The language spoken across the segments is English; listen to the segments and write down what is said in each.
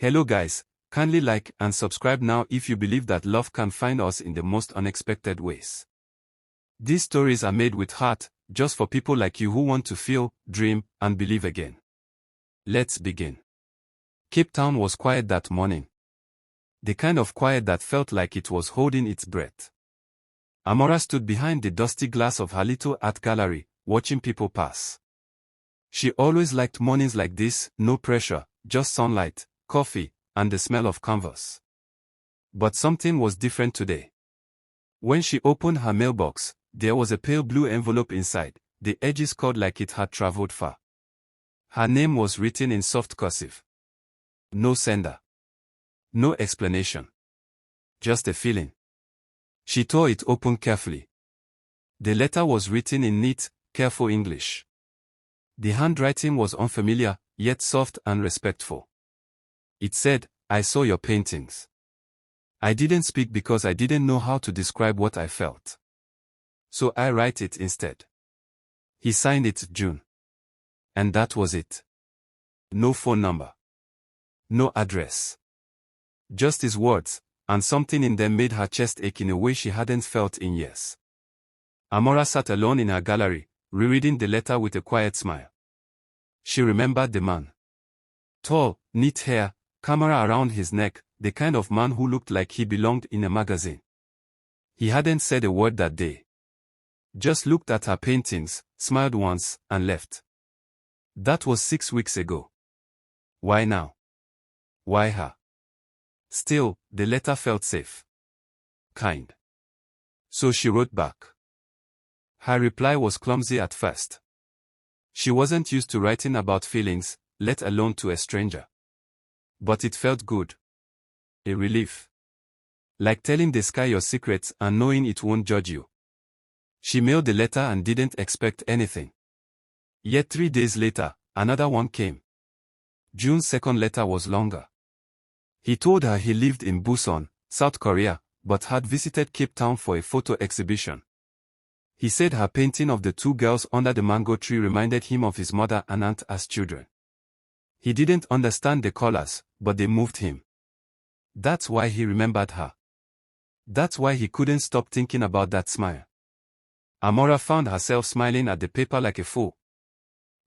Hello guys, kindly like and subscribe now if you believe that love can find us in the most unexpected ways. These stories are made with heart, just for people like you who want to feel, dream, and believe again. Let's begin. Cape Town was quiet that morning. The kind of quiet that felt like it was holding its breath. Amara stood behind the dusty glass of her little art gallery, watching people pass. She always liked mornings like this, no pressure, just sunlight, coffee, and the smell of canvas. But something was different today. When she opened her mailbox, there was a pale blue envelope inside, the edges curled like it had traveled far. Her name was written in soft cursive. No sender. No explanation. Just a feeling. She tore it open carefully. The letter was written in neat, careful English. The handwriting was unfamiliar, yet soft and respectful. It said, "I saw your paintings. I didn't speak because I didn't know how to describe what I felt. So I write it instead." He signed it Joon. And that was it. No phone number. No address. Just his words, and something in them made her chest ache in a way she hadn't felt in years. Amara sat alone in her gallery, rereading the letter with a quiet smile. She remembered the man. Tall, neat hair, camera around his neck, the kind of man who looked like he belonged in a magazine. He hadn't said a word that day. Just looked at her paintings, smiled once, and left. That was 6 weeks ago. Why now? Why her? Still, the letter felt safe. Kind. So she wrote back. Her reply was clumsy at first. She wasn't used to writing about feelings, let alone to a stranger. But it felt good. A relief. Like telling the sky your secrets and knowing it won't judge you. She mailed the letter and didn't expect anything. Yet 3 days later, another one came. Joon's second letter was longer. He told her he lived in Busan, South Korea, but had visited Cape Town for a photo exhibition. He said her painting of the 2 girls under the mango tree reminded him of his mother and aunt as children. He didn't understand the colors, but they moved him. That's why he remembered her. That's why he couldn't stop thinking about that smile. Amara found herself smiling at the paper like a fool.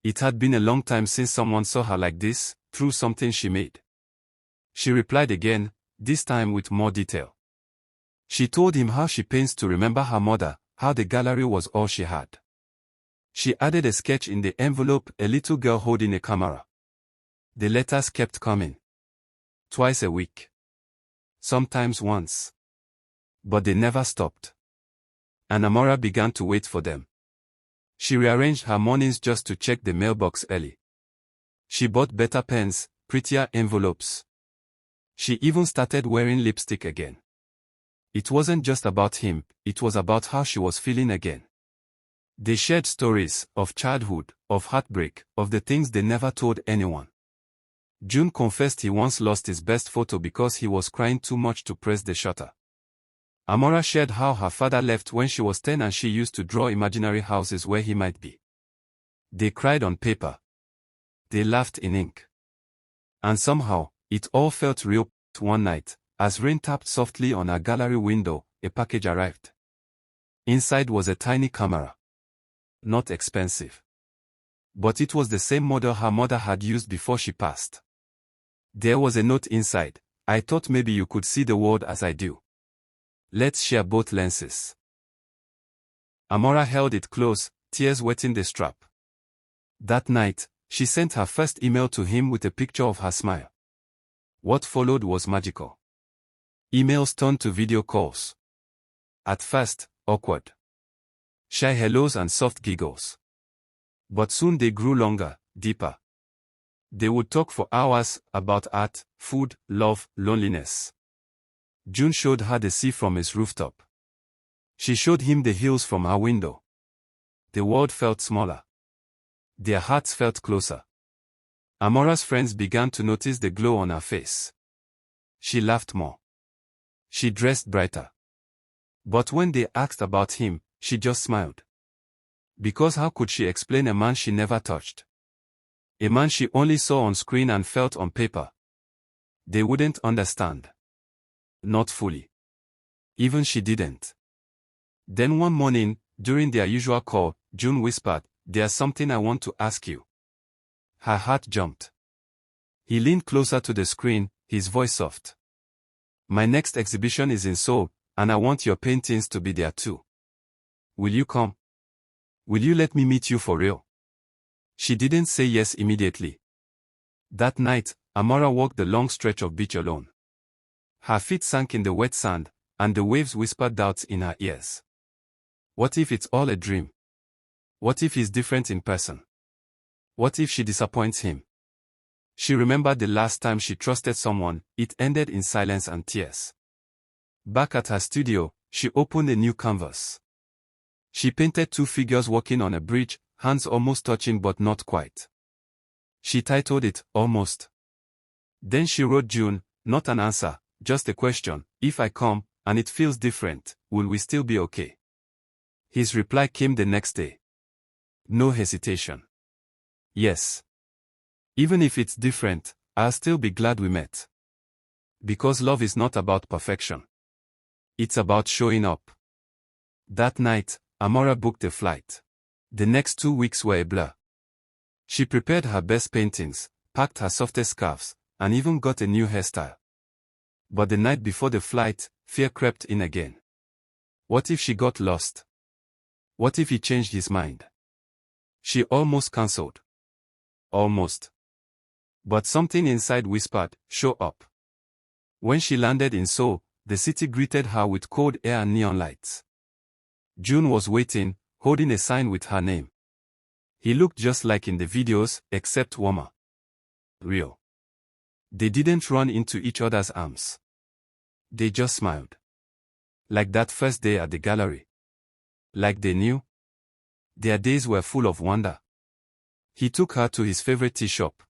It had been a long time since someone saw her like this, through something she made. She replied again, this time with more detail. She told him how she pains to remember her mother, how the gallery was all she had. She added a sketch in the envelope, a little girl holding a camera. The letters kept coming. Twice a week. Sometimes once. But they never stopped. And Amara began to wait for them. She rearranged her mornings just to check the mailbox early. She bought better pens, prettier envelopes. She even started wearing lipstick again. It wasn't just about him, it was about how she was feeling again. They shared stories, of childhood, of heartbreak, of the things they never told anyone. Joon confessed he once lost his best photo because he was crying too much to press the shutter. Amara shared how her father left when she was 10 and she used to draw imaginary houses where he might be. They cried on paper. They laughed in ink. And somehow, it all felt real. One night, as rain tapped softly on her gallery window, a package arrived. Inside was a tiny camera. Not expensive. But it was the same model her mother had used before she passed. There was a note inside. I thought maybe you could see the world as I do. Let's share both lenses. Amara held it close, tears wetting the strap. That night, she sent her first email to him with a picture of her smile. What followed was magical. Emails turned to video calls. At first, awkward. Shy hellos and soft giggles. But soon they grew longer, deeper. They would talk for hours about art, food, love, loneliness. Joon showed her the sea from his rooftop. She showed him the hills from her window. The world felt smaller. Their hearts felt closer. Amara's friends began to notice the glow on her face. She laughed more. She dressed brighter. But when they asked about him, she just smiled. Because how could she explain a man she never touched? A man she only saw on screen and felt on paper. they wouldn't understand. Not fully. Even she didn't. Then one morning, during their usual call, Joon whispered, "There's something I want to ask you." Her heart jumped. He leaned closer to the screen, his voice soft. "My next exhibition is in Seoul, and I want your paintings to be there too. Will you come? Will you let me meet you for real?" She didn't say yes immediately. That night, Amara walked the long stretch of beach alone. Her feet sank in the wet sand, and the waves whispered doubts in her ears. What if it's all a dream? What if he's different in person? What if she disappoints him? She remembered the last time she trusted someone, it ended in silence and tears. Back at her studio, she opened a new canvas. She painted two figures walking on a bridge, hands almost touching but not quite. She titled it, "Almost." Then she wrote Joon, not an answer, just a question: "If I come, and it feels different, will we still be okay?" His reply came the next day. No hesitation. "Yes. Even if it's different, I'll still be glad we met." Because love is not about perfection. It's about showing up. That night, Amara booked a flight. The next 2 weeks were a blur. She prepared her best paintings, packed her softest scarves, and even got a new hairstyle. But the night before the flight, fear crept in again. What if she got lost? What if he changed his mind? She almost cancelled. Almost. But something inside whispered, "Show up." When she landed in Seoul, the city greeted her with cold air and neon lights. Joon was waiting, holding a sign with her name. He looked just like in the videos, except warmer. Real. They didn't run into each other's arms. They just smiled. Like that first day at the gallery. Like they knew. Their days were full of wonder. He took her to his favorite tea shop.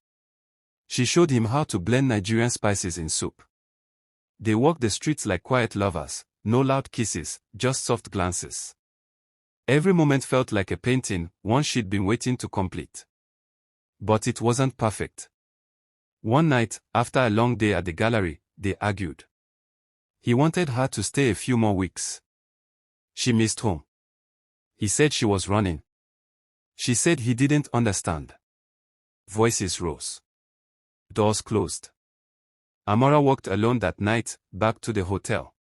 She showed him how to blend Nigerian spices in soup. They walked the streets like quiet lovers, no loud kisses, just soft glances. Every moment felt like a painting, one she'd been waiting to complete. But it wasn't perfect. One night, after a long day at the gallery, they argued. He wanted her to stay a few more weeks. She missed home. He said she was running. She said he didn't understand. Voices rose. Doors closed. Amara walked alone that night, back to the hotel.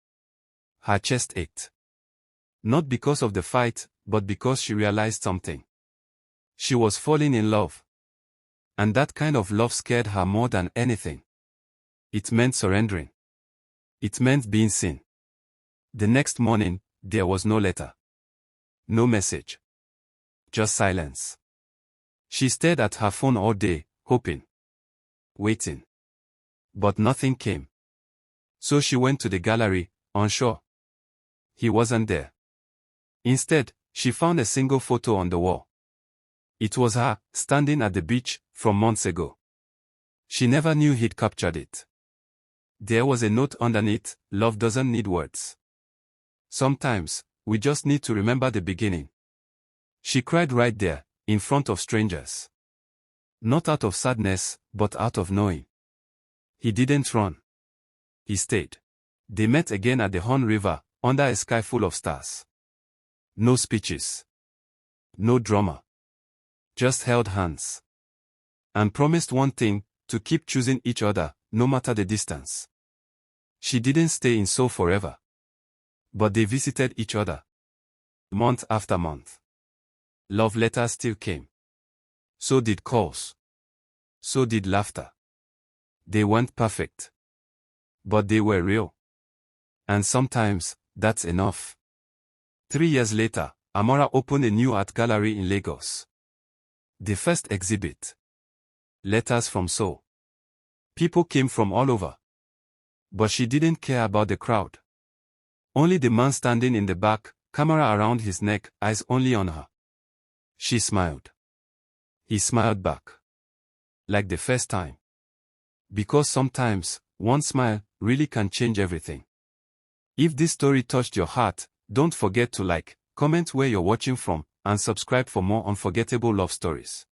Her chest ached. Not because of the fight, but because she realized something. She was falling in love. And that kind of love scared her more than anything. It meant surrendering. It meant being seen. The next morning, there was no letter. No message. Just silence. She stared at her phone all day, hoping. Waiting. But nothing came. So she went to the gallery, unsure. He wasn't there. Instead, she found a single photo on the wall. It was her, standing at the beach, from months ago. She never knew he'd captured it. There was a note underneath: "Love doesn't need words. Sometimes, we just need to remember the beginning." She cried right there, in front of strangers. Not out of sadness, but out of knowing. He didn't run. He stayed. They met again at the Horn River, under a sky full of stars. No speeches. No drama. Just held hands. And promised one thing, to keep choosing each other, no matter the distance. She didn't stay in Seoul forever. But they visited each other. Month after month. Love letters still came. So did calls. So did laughter. They weren't perfect. But they were real. And sometimes, that's enough. 3 years later, Amara opened a new art gallery in Lagos. The first exhibit. Letters from Seoul. People came from all over. But she didn't care about the crowd. Only the man standing in the back, camera around his neck, eyes only on her. She smiled. He smiled back. Like the first time. Because sometimes, one smile really can change everything. If this story touched your heart, don't forget to like, comment where you're watching from, and subscribe for more unforgettable love stories.